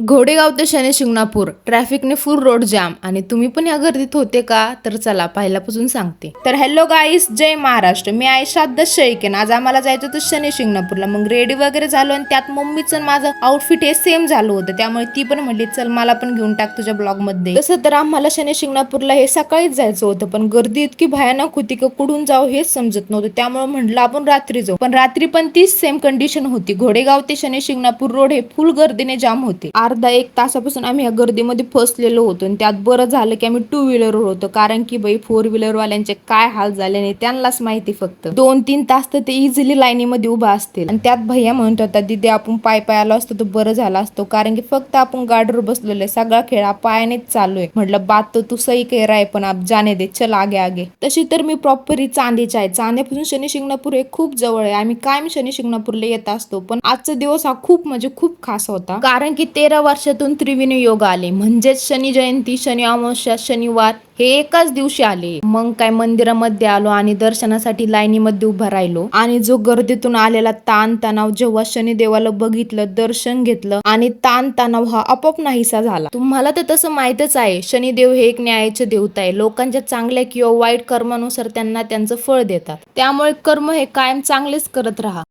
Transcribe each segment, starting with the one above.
घोडेगाव ते शनी शिंगणापूर ट्रॅफिकने फुल रोड जाम आणि तुम्ही पण या गर्दीत होते का? तर चला पहिल्यापासून सांगते. तर हॅलो गाईस, जय महाराष्ट्र. मी आहे श्राद्ध शेळकेन. आज आम्हाला जायचं होतं शनी शिंगणापूरला. मग रेडी वगैरे झालो आणि त्यात मम्मीचं माझं आउटफिट हे सेम झालं होतं. त्यामुळे ती पण म्हणली चल मला पण घेऊन टाक तुझ्या ब्लॉग मध्ये. तसं तर आम्हाला शनी शिंगणापूरला हे सकाळीच जायचं होतं, पण गर्दी इतकी भयानक होती की कुठून जाऊ हेच समजत नव्हतं. त्यामुळे म्हटलं आपण रात्री जाऊ, पण रात्री पण तीच सेम कंडिशन होती. घोडेगाव ते शनी शिंगणापूर रोड हे फुल गर्दीने जाम होते. अर्धा एक तासापासून आम्ही या गर्दीमध्ये फसलेलो होतो आणि त्यात बरं झालं की आम्ही 2 व्हीलरवर होतो, कारण की बाई 4 व्हीलर वाल्यांचे काय हाल झाले नाही त्यांनाच माहिती. फक्त 2-3 तास तर ते इझिली लाईनीमध्ये उभा असतील. आणि त्यात भैया म्हणत होता दीदी आपण पाय आलो असतो तर बरं झालं असतो, कारण की फक्त आपण गाडीवर बसलेलो आहे, सगळा खेळ पायानेच चालू आहे. म्हटलं बात तो तू सही कह रहा है पण आप जाने दे, चल आगे आगे. तशी तर मी प्रॉपर चांदीच्या आहे. चांदीपासून शनी शिंगणापूर हे खूप जवळ आहे. आम्ही कायम शनी शिंगणापूरला येत असतो, पण आजचा दिवस हा खूप म्हणजे खूप खास होता, कारण की 13 वर्षातून त्रिवेणी योग आले. म्हणजेच शनी जयंती, शनी अमावस्या, शनिवार हे एकाच दिवशी आले. मग काय मंदिरामध्ये आलो आणि दर्शनासाठी लाईनीमध्ये उभा राहिलो आणि जो गर्दीतून आलेला ताण तणाव जेव्हा शनिदेवाला बघितलं, दर्शन घेतलं आणि ताण तणाव हा आपोआप नाहीसा झाला. तुम्हाला तर तसं माहितच आहे, शनिदेव हे एक न्यायाचे देवता आहे. लोकांच्या चांगल्या किंवा वाईट कर्मानुसार त्यांना त्यांचं फळ देतात. त्यामुळे कर्म हे कायम चांगलेच करत राहा.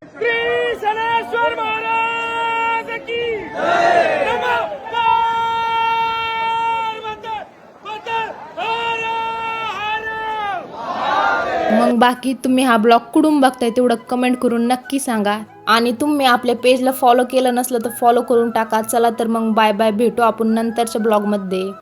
मग बाकी तुम्ही हा ब्लॉग कुठून बघताय तेवढं कमेंट करून नक्की सांगा. आणि तुम्ही आपल्या पेजला फॉलो केलं नसलं तर फॉलो करून टाका. चला तर मग बाय बाय, भेटू आपण नंतरच्या ब्लॉग मध्ये.